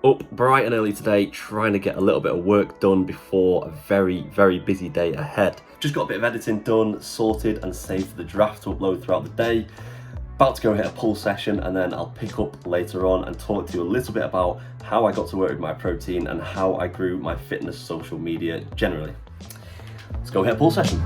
Up bright and early today, trying to get a little bit of work done before a very, very busy day ahead. Just got a bit of editing done, sorted and saved for the draft to upload throughout the day. About to go hit a pull session and then I'll pick up later on and talk to you a little bit about how I got to work with MyProtein and how I grew my fitness social media generally. Let's go hit a pull session.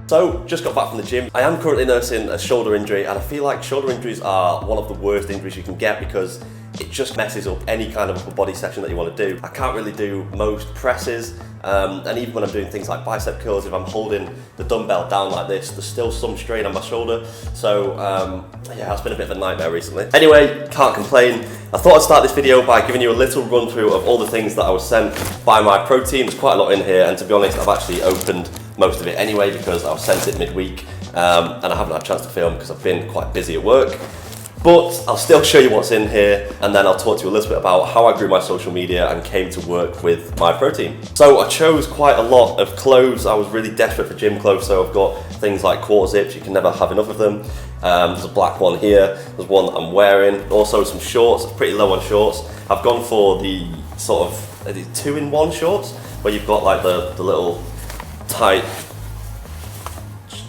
So, just got back from the gym. I am currently nursing a shoulder injury and I feel like shoulder injuries are one of the worst injuries you can get because it just messes up any kind of upper body session that you want to do. I can't really do most presses and even when I'm doing things like bicep curls, if I'm holding the dumbbell down like this, there's still some strain on my shoulder. So yeah, it's been a bit of a nightmare recently. Anyway, can't complain. I thought I'd start this video by giving you a little run through of all the things that I was sent by MyProtein. There's quite a lot in here and to be honest, I've actually opened most of it anyway because I was sent it midweek and I haven't had a chance to film because I've been quite busy at work. But I'll still show you what's in here and then I'll talk to you a little bit about how I grew my social media and came to work with MyProtein. So I chose quite a lot of clothes. I was really desperate for gym clothes, so I've got things like quarter zips, you can never have enough of them. There's a black one here, there's one that I'm wearing. Also some shorts, pretty low on shorts. I've gone for the sort of 2-in-1 shorts where you've got like the little tight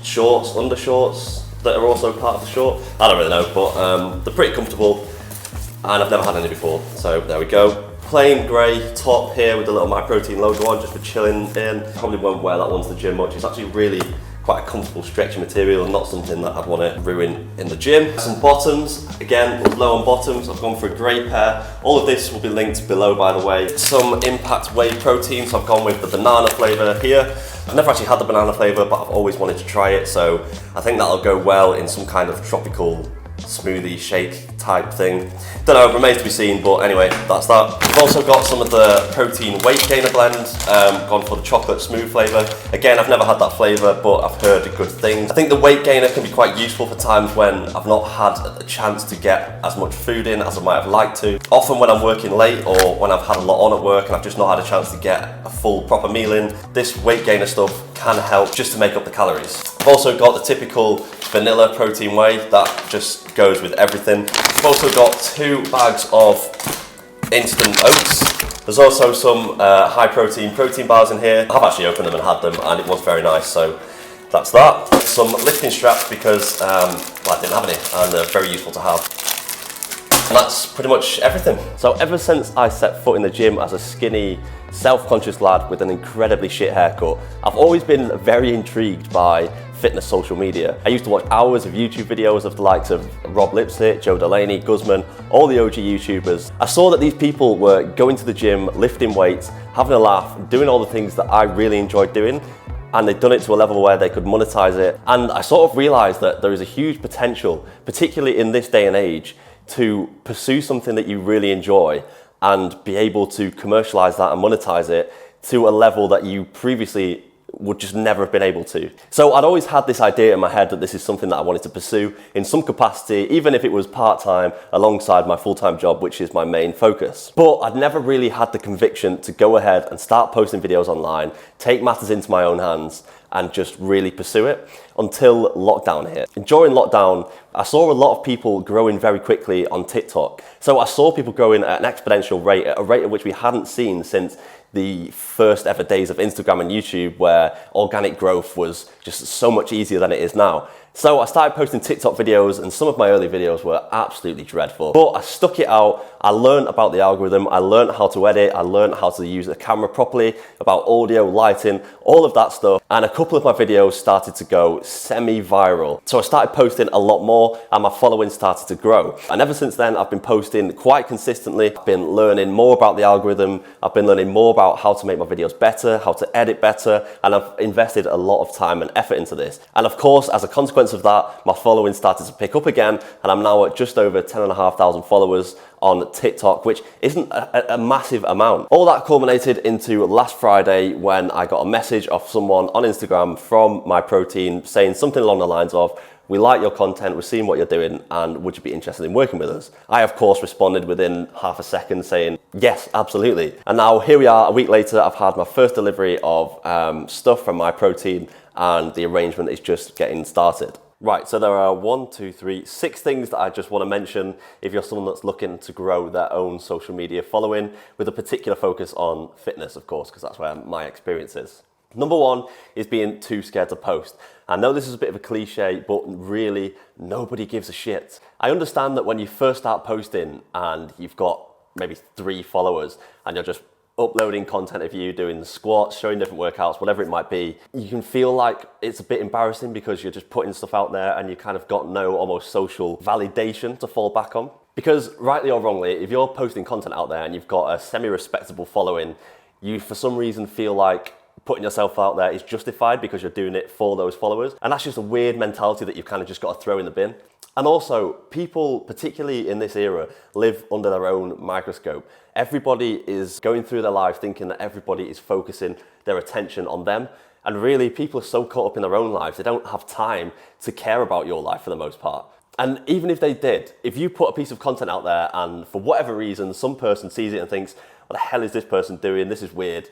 shorts, undershorts that are also part of the short. I don't really know, but they're pretty comfortable and I've never had any before, so there we go. Plain grey top here with the little MyProtein logo on just for chilling in. Probably won't wear that one to the gym much. It's actually really quite a comfortable stretchy material and not something that I'd want to ruin in the gym. Some bottoms, again low on bottoms. I've gone for a grey pair. All of this will be linked below by the way. Some Impact Whey protein, so I've gone with the banana flavour here. I've never actually had the banana flavour, but I've always wanted to try it, so I think that'll go well in some kind of tropical smoothie shake type thing. Don't know, it remains to be seen, but anyway, that's that. I've also got some of the protein weight gainer blend, gone for the chocolate smooth flavour. Again, I've never had that flavour, but I've heard good things. I think the weight gainer can be quite useful for times when I've not had a chance to get as much food in as I might have liked to. Often when I'm working late or when I've had a lot on at work and I've just not had a chance to get a full proper meal in, this weight gainer stuff can help just to make up the calories. I've also got the typical vanilla protein whey that just goes with everything. I've also got 2 bags of instant oats. There's also some high protein bars in here. I've actually opened them and had them and it was very nice, so that's that. Some lifting straps because well, I didn't have any and they're very useful to have. And that's pretty much everything. So ever since I set foot in the gym as a skinny, self-conscious lad with an incredibly shit haircut, I've always been very intrigued by fitness social media. I used to watch hours of YouTube videos of the likes of Rob Lipsett, Joe Delaney, Guzman, all the OG YouTubers. I saw that these people were going to the gym, lifting weights, having a laugh, doing all the things that I really enjoyed doing, and they'd done it to a level where they could monetize it. And I sort of realized that there is a huge potential, particularly in this day and age, to pursue something that you really enjoy and be able to commercialize that and monetize it to a level that you previously would just never have been able to. So I'd always had this idea in my head that this is something that I wanted to pursue in some capacity, even if it was part-time alongside my full-time job, which is my main focus. But I'd never really had the conviction to go ahead and start posting videos online, take matters into my own hands, and just really pursue it until lockdown hit. And during lockdown, I saw a lot of people growing very quickly on TikTok. So I saw people growing at an exponential rate, at a rate at which we hadn't seen since the first ever days of Instagram and YouTube, where organic growth was just so much easier than it is now. So I started posting TikTok videos and some of my early videos were absolutely dreadful. But I stuck it out, I learned about the algorithm, I learned how to edit, I learned how to use the camera properly, about audio, lighting, all of that stuff. And a couple of my videos started to go semi-viral. So I started posting a lot more and my following started to grow. And ever since then, I've been posting quite consistently. I've been learning more about the algorithm. I've been learning more about how to make my videos better, how to edit better, and I've invested a lot of time and effort into this. And of course, as a consequence of that, my following started to pick up again, and I'm now at just over 10,500 followers on TikTok, which isn't a massive amount. All that culminated into last Friday when I got a message of someone on Instagram from MyProtein saying something along the lines of, we like your content, we're seeing what you're doing, and would you be interested in working with us? I, of course, responded within half a second saying, yes, absolutely. And now here we are, a week later, I've had my first delivery of stuff from MyProtein, and the arrangement is just getting started. Right, so there are 6 things that I just want to mention if you're someone that's looking to grow their own social media following with a particular focus on fitness, of course, because that's where my experience is. Number 1 is being too scared to post. I know this is a bit of a cliche, but really nobody gives a shit. I understand that when you first start posting and you've got maybe 3 followers and you're just uploading content of you doing squats, showing different workouts, whatever it might be, you can feel like it's a bit embarrassing because you're just putting stuff out there and you kind of got no almost social validation to fall back on. Because rightly or wrongly, if you're posting content out there and you've got a semi-respectable following, you for some reason feel like putting yourself out there is justified because you're doing it for those followers. And that's just a weird mentality that you've kind of just got to throw in the bin. And also, people, particularly in this era, live under their own microscope. Everybody is going through their life thinking that everybody is focusing their attention on them. And really, people are so caught up in their own lives, they don't have time to care about your life for the most part. And even if they did, if you put a piece of content out there and for whatever reason, some person sees it and thinks, what the hell is this person doing? This is weird.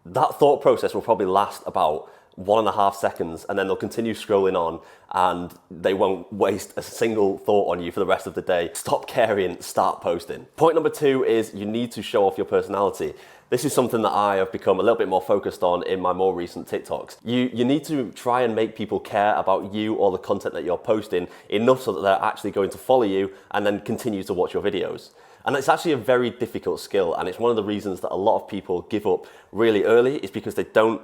That thought process will probably last about 1.5 seconds, and then they'll continue scrolling on and they won't waste a single thought on you for the rest of the day. Stop caring, start posting. Point number 2 is you need to show off your personality. This is something that I have become a little bit more focused on in my more recent TikToks. You need to try and make people care about you or the content that you're posting enough so that they're actually going to follow you and then continue to watch your videos. And it's actually a very difficult skill, and it's one of the reasons that a lot of people give up really early is because they don't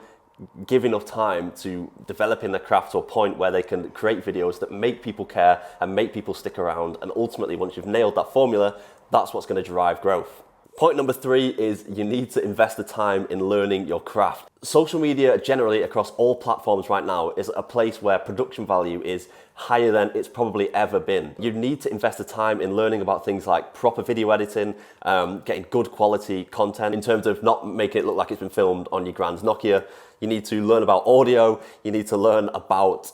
give enough time to developing their craft to a point where they can create videos that make people care and make people stick around. And ultimately, once you've nailed that formula, that's what's going to drive growth. Point number 3 is you need to invest the time in learning your craft. Social media generally across all platforms right now is a place where production value is higher than it's probably ever been. You need to invest the time in learning about things like proper video editing, getting good quality content in terms of not making it look like it's been filmed on your grand's Nokia. You need to learn about audio. You need to learn about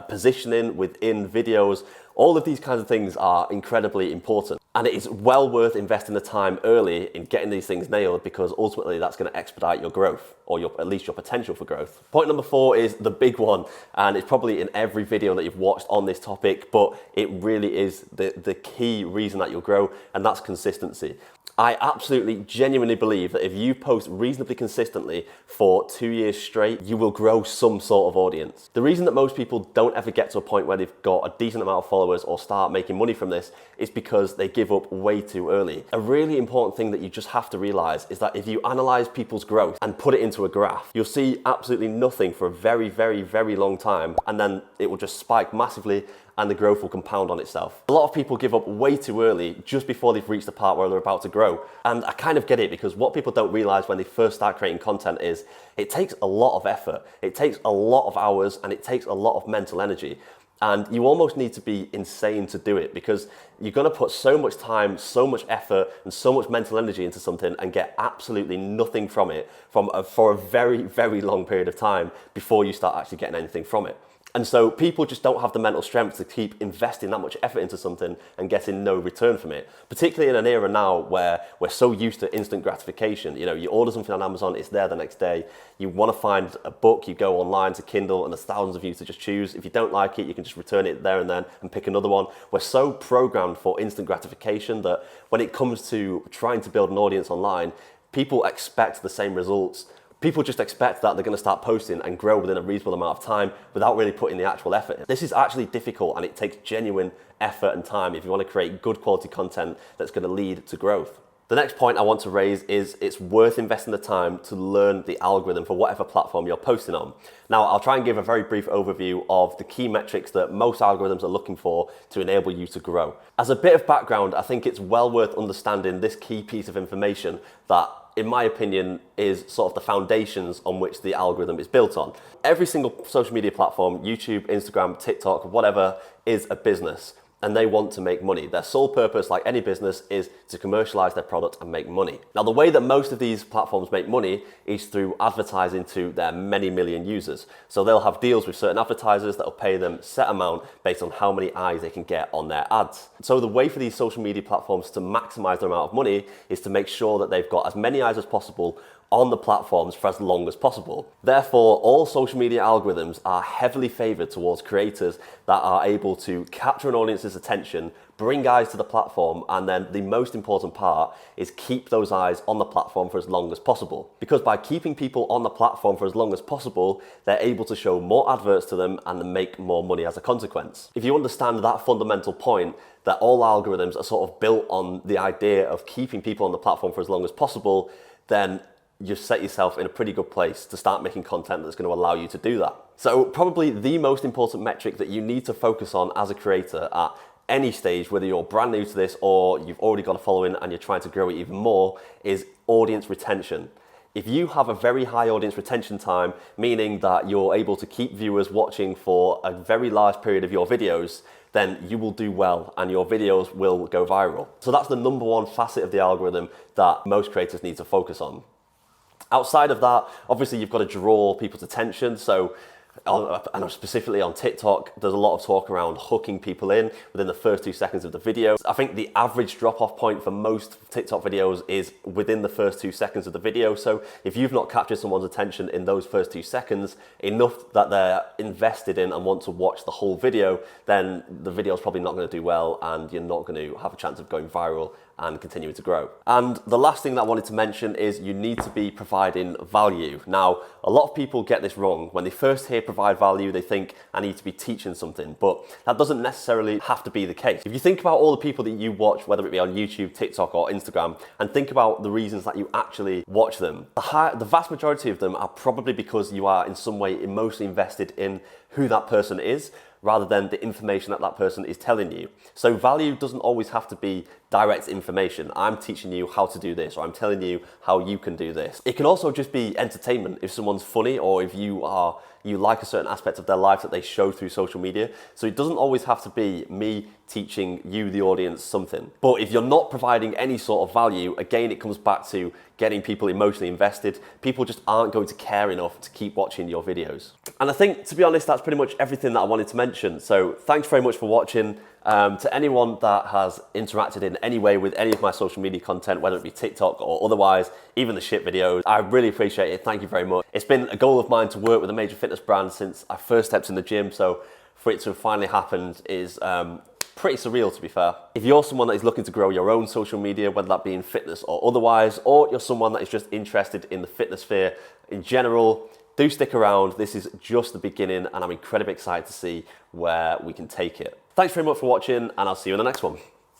positioning within videos. All of these kinds of things are incredibly important. And it is well worth investing the time early in getting these things nailed because ultimately that's going to expedite your growth or at least your potential for growth. Point number 4 is the big one, and it's probably in every video that you've watched on this topic, but it really is the key reason that you'll grow, and that's consistency. I absolutely genuinely believe that if you post reasonably consistently for 2 years straight, you will grow some sort of audience. The reason that most people don't ever get to a point where they've got a decent amount of followers or start making money from this is because they give up way too early. A really important thing that you just have to realize is that if you analyze people's growth and put it into a graph, you'll see absolutely nothing for a very, very, very long time, and then it will just spike massively and the growth will compound on itself. A lot of people give up way too early just before they've reached the part where they're about to grow. And I kind of get it because what people don't realize when they first start creating content is it takes a lot of effort, it takes a lot of hours, and it takes a lot of mental energy. And you almost need to be insane to do it because you're gonna put so much time, so much effort, and so much mental energy into something and get absolutely nothing from it for a very, very long period of time before you start actually getting anything from it. And so people just don't have the mental strength to keep investing that much effort into something and getting no return from it. Particularly in an era now where we're so used to instant gratification. You know, you order something on Amazon, it's there the next day. You want to find a book, you go online to Kindle, and there's thousands of you to just choose. If you don't like it, you can just return it there and then and pick another one. We're so programmed for instant gratification that when it comes to trying to build an audience online, people expect the same results. People just expect that they're going to start posting and grow within a reasonable amount of time without really putting the actual effort in. This is actually difficult and it takes genuine effort and time if you want to create good quality content that's going to lead to growth. The next point I want to raise is it's worth investing the time to learn the algorithm for whatever platform you're posting on. Now, I'll try and give a very brief overview of the key metrics that most algorithms are looking for to enable you to grow. As a bit of background, I think it's well worth understanding this key piece of information that, in my opinion, is sort of the foundations on which the algorithm is built on. Every single social media platform, YouTube, Instagram, TikTok, whatever, is a business. and they want to make money. Their sole purpose, like any business, is to commercialize their product and make money. Now, the way that most of these platforms make money is through advertising to their many million users. So they'll have deals with certain advertisers that will pay them a set amount based on how many eyes they can get on their ads. So the way for these social media platforms to maximize their amount of money is to make sure that they've got as many eyes as possible on the platforms for as long as possible. Therefore, all social media algorithms are heavily favored towards creators that are able to capture an audience's attention, bring eyes to the platform, and then the most important part is keep those eyes on the platform for as long as possible. Because by keeping people on the platform for as long as possible, they're able to show more adverts to them and make more money as a consequence. If you understand that fundamental point, that all algorithms are sort of built on the idea of keeping people on the platform for as long as possible, then you've set yourself in a pretty good place to start making content that's going to allow you to do that. So probably the most important metric that you need to focus on as a creator at any stage, whether you're brand new to this or you've already got a following and you're trying to grow it even more, is audience retention. If you have a very high audience retention time, meaning that you're able to keep viewers watching for a very large period of your videos, then you will do well and your videos will go viral. So that's the number one facet of the algorithm that most creators need to focus on. Outside of that, obviously you've got to draw people's attention. So, and specifically on TikTok, there's a lot of talk around hooking people in within the first 2 seconds of the video. I think the average drop-off point for most TikTok videos is within the first 2 seconds of the video. So if you've not captured someone's attention in those first 2 seconds, enough that they're invested in and want to watch the whole video, then the video is probably not going to do well and you're not going to have a chance of going viral and continuing to grow. And the last thing that I wanted to mention is you need to be providing value. Now, a lot of people get this wrong. When they first hear provide value, they think I need to be teaching something, but that doesn't necessarily have to be the case. If you think about all the people that you watch, whether it be on YouTube, TikTok, or Instagram, and think about the reasons that you actually watch them, the vast majority of them are probably because you are in some way emotionally invested in who that person is, rather than the information that that person is telling you. So value doesn't always have to be direct information. I'm teaching you how to do this, or I'm telling you how you can do this. It can also just be entertainment. If someone's funny, or if you like a certain aspect of their life that they show through social media. So it doesn't always have to be me teaching you, the audience, something. But if you're not providing any sort of value, again, it comes back to getting people emotionally invested. People just aren't going to care enough to keep watching your videos. And I think, to be honest, that's pretty much everything that I wanted to mention. So thanks very much for watching. To anyone that has interacted in any way with any of my social media content, whether it be TikTok or otherwise, even the shit videos, I really appreciate it. Thank you very much. It's been a goal of mine to work with a major fitness brand since I first stepped in the gym. So for it to have finally happened is pretty surreal, to be fair. If you're someone that is looking to grow your own social media, whether that be in fitness or otherwise, or you're someone that is just interested in the fitness sphere in general, do stick around. This is just the beginning and I'm incredibly excited to see where we can take it. Thanks very much for watching and I'll see you in the next one.